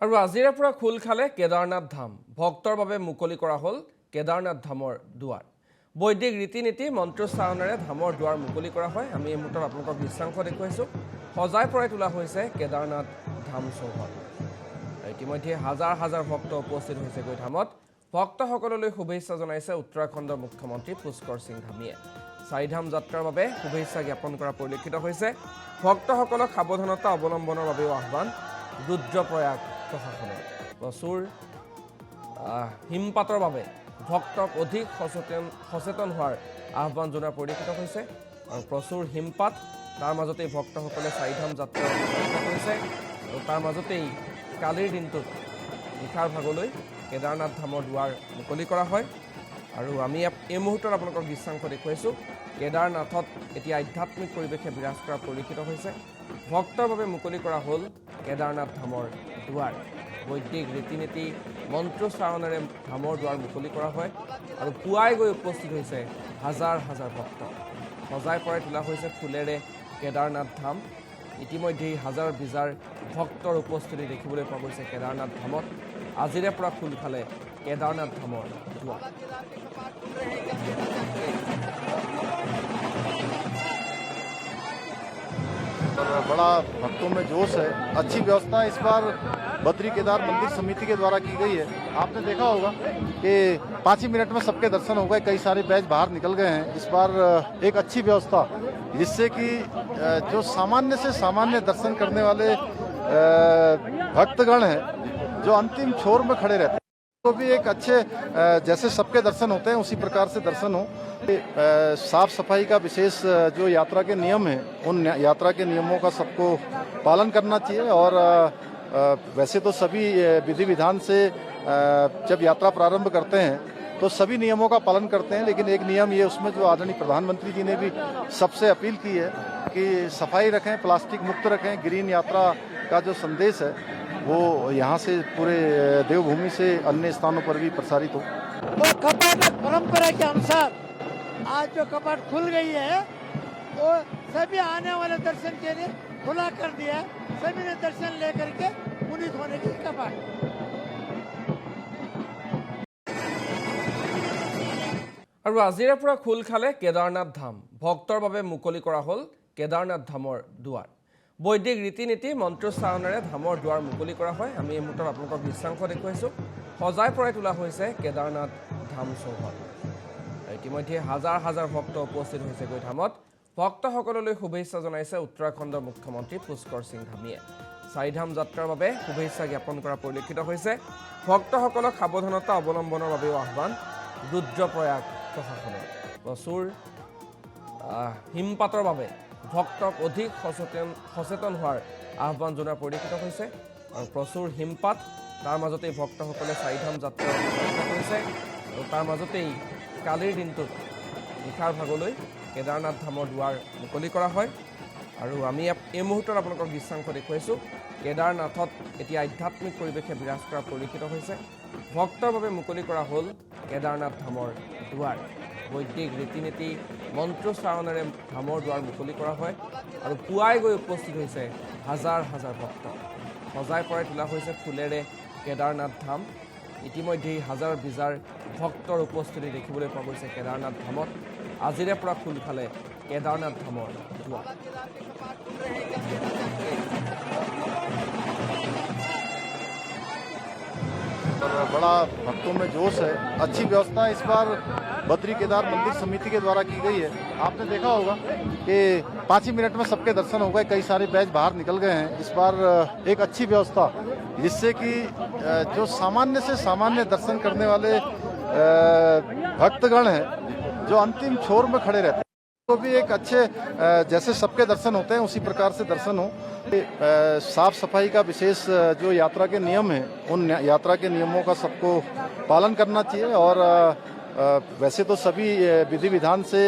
আৰু আজিৰে পৰা খোল খালে কেদাৰনাথ ধাম ভক্তৰ বাবে মুকলি কৰা হ'ল কেদাৰনাথ ধামৰ দুৱাৰ বৈদিক ৰীতি নীতি মন্ত্ৰোচ্চাৰণেৰে ধামৰ দুৱাৰ মুকলি কৰা হয় আমি এই মুহূৰ্তত আপোনালোকক দৃশ্যাংশ দেখুৱাইছোঁ সজাই পৰাই তোলা হৈছে কেদাৰনাথ ধাম চৌহদ ইতিমধ্যে হাজাৰ হাজাৰ ভক্ত উপস্থিত হৈছে গৈ ধামত ভক্তসকললৈ শুভেচ্ছা জনাইছে উত্তৰাখণ্ডৰ মুখ্যমন্ত্ৰী পুষ্কৰ সিং ধামীয়ে চাৰিধাম যাত্ৰাৰ বাবে শুভেচ্ছা জ্ঞাপন কৰা পৰিলক্ষিত হৈছে ভক্তসকলক সাৱধানতা অৱলম্বনৰ বাবেও আহ্বান ৰুদ্ৰপ্ৰয়াগ প্ৰশাসনৰ প্ৰচুৰ হিমপাতৰ বাবে ভক্তক অধিক সচেতন হোৱাৰ আহ্বান জনোৱা পৰিলক্ষিত হৈছে আৰু প্ৰচুৰ হিমপাত তাৰ মাজতেই ভক্তসকলে চাৰিধাম যাত্ৰা কৰিছে আৰু তাৰ মাজতেই কালিৰ দিনটোত নিশাৰ ভাগলৈ কেদাৰনাথ ধামৰ দুৱাৰ মুকলি কৰা হয় আৰু আমি এই মুহূৰ্তত আপোনালোকক দৃশ্যাংশ দেখুৱাইছোঁ কেদাৰনাথত এতিয়া আধ্যাত্মিক পৰিৱেশে বিৰাজ কৰা পৰিলক্ষিত হৈছে ভক্তৰ বাবে মুকলি কৰা হ'ল কেদাৰনাথ ধামৰ দুৱাৰ বৈদিক ৰীতি নীতি মন্ত্ৰোচ্চাৰণেৰে ধামৰ দুৱাৰ মুকলি কৰা হয় আৰু পুৱাই গৈ উপস্থিত হৈছে হাজাৰ হাজাৰ ভক্ত সজাই পৰাই তোলা হৈছে ফুলেৰে কেদাৰনাথ ধাম ইতিমধ্যেই হাজাৰ বিজাৰ ভক্তৰ উপস্থিতি দেখিবলৈ পোৱা গৈছে কেদাৰনাথ ধামত আজিৰে পৰা খোল খালে কেদাৰনাথ ধামৰ দুৱাৰ बड़ा भक्तों में जोश है। अच्छी व्यवस्था इस बार बद्री केदार मंदिर समिति के द्वारा की गई है। आपने देखा होगा कि 5 ही मिनट में सबके दर्शन हो गए, कई सारे बैच बाहर निकल गए हैं। इस बार एक अच्छी व्यवस्था जिससे कि जो सामान्य से सामान्य दर्शन करने वाले भक्तगण हैं जो अंतिम छोर में खड़े रहते हैं तो भी एक अच्छे जैसे सबके दर्शन होते हैं उसी प्रकार से दर्शन हो। साफ सफाई का विशेष जो यात्रा के नियम हैं उन यात्रा के नियमों का सबको पालन करना चाहिए और वैसे तो सभी विधि विधान से जब यात्रा प्रारंभ करते हैं तो सभी नियमों का पालन करते हैं लेकिन एक नियम ये उसमें जो आदरणीय प्रधानमंत्री जी ने भी सबसे अपील की है कि सफाई रखें, प्लास्टिक मुक्त रखें। ग्रीन यात्रा का जो संदेश है वो यहाँ से पूरे देवभूमि से अन्य स्थानों पर भी प्रसारित हो। और कपाट परंपरा के अनुसार आज जो कपाट खुल गई है वो सभी आने वाले दर्शन के लिए खुला कर दिया है। सभी ने दर्शन लेकर के पुनीत होने की कपाट আৰু আজিৰে পৰা খোল খালে কেদাৰনাথ ধাম ভক্তৰ বাবে মুকলি কৰা হ'ল কেদাৰনাথ ধামৰ দুৱাৰ বৈদিক ৰীতি নীতি মন্ত্ৰোচ্চাৰণেৰে ধামৰ দুৱাৰ মুকলি কৰা হয় আমি এই মুহূৰ্তত আপোনালোকক দৃশ্যাংশ দেখুৱাইছোঁ সজাই পৰাই তোলা হৈছে কেদাৰনাথ ধাম চৌহদ ইতিমধ্যে হাজাৰ হাজাৰ ভক্ত উপস্থিত হৈছে গৈ ধামত ভক্তসকললৈ শুভেচ্ছা জনাইছে উত্তৰাখণ্ডৰ মুখ্যমন্ত্ৰী পুষ্কৰ সিং ধামীয়ে চাৰিধাম যাত্ৰাৰ বাবে শুভেচ্ছা জ্ঞাপন কৰা পৰিলক্ষিত হৈছে ভক্তসকলক সাৱধানতা অৱলম্বনৰ বাবেও আহ্বান ৰুদ্ৰপ্ৰয়াগ প্ৰশাসনৰ প্ৰচুৰ হিমপাতৰ বাবে ভক্তক অধিক সচেতন হোৱাৰ আহ্বান জনোৱা পৰিলক্ষিত হৈছে আৰু প্ৰচুৰ হিমপাত তাৰ মাজতেই ভক্তসকলে চাৰিধাম যাত্ৰা কৰিছে আৰু তাৰ মাজতেই কালিৰ দিনটোত নিশাৰ ভাগলৈ কেদাৰনাথ ধামৰ দুৱাৰ মুকলি কৰা হয় আৰু আমি এই মুহূৰ্তত আপোনালোকক দৃশ্যাংশ দেখুৱাইছোঁ কেদাৰনাথত এতিয়া আধ্যাত্মিক পৰিৱেশে বিৰাজ কৰা পৰিলক্ষিত হৈছে ভক্তৰ বাবে মুকলি কৰা হ'ল কেদাৰনাথ ধামৰ দুৱাৰ বৈদিক ৰীতি নীতি মন্ত্ৰোচ্চাৰণেৰে ধামৰ দুৱাৰ মুকলি কৰা হয় আৰু পুৱাই গৈ উপস্থিত হৈছে হাজাৰ হাজাৰ ভক্ত সজাই পৰাই তোলা হৈছে ফুলেৰে কেদাৰনাথ ধাম ইতিমধ্যেই হাজাৰ বিজাৰ ভক্তৰ উপস্থিতি দেখিবলৈ পোৱা গৈছে কেদাৰনাথ ধামত আজিৰে পৰা খোল খালে কেদাৰনাথ ধামৰ দুৱাৰ बड़ा भक्तों में जोश है। अच्छी व्यवस्था इस बार बद्री केदार मंदिर समिति के द्वारा की गई है। आपने देखा होगा कि 5 ही मिनट में सबके दर्शन हो गए, कई सारे बैच बाहर निकल गए हैं। इस बार एक अच्छी व्यवस्था जिससे कि जो सामान्य से सामान्य दर्शन करने वाले भक्तगण हैं जो अंतिम छोर में खड़े रहते हैं तो भी एक अच्छे जैसे सबके दर्शन होते हैं उसी प्रकार से दर्शन हो। साफ सफाई का विशेष जो यात्रा के नियम हैं उन यात्रा के नियमों का सबको पालन करना चाहिए और वैसे तो सभी विधि विधान से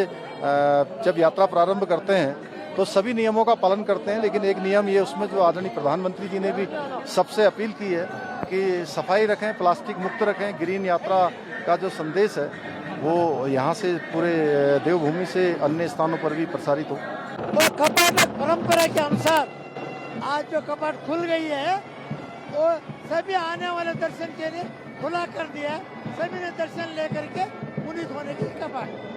जब यात्रा प्रारंभ करते हैं तो सभी नियमों का पालन करते हैं लेकिन एक नियम ये उसमें जो आदरणीय प्रधानमंत्री जी ने भी सबसे अपील की है कि सफाई रखें, प्लास्टिक मुक्त रखें। ग्रीन यात्रा का जो संदेश है वो यहाँ से पूरे देवभूमि से अन्य स्थानों पर भी प्रसारित हो। और कपाट परंपरा के अनुसार आज जो कपाट खुल गई है वो सभी आने वाले दर्शन के लिए खुला कर दिया है। सभी ने दर्शन लेकर के पुनीत होने की कपाट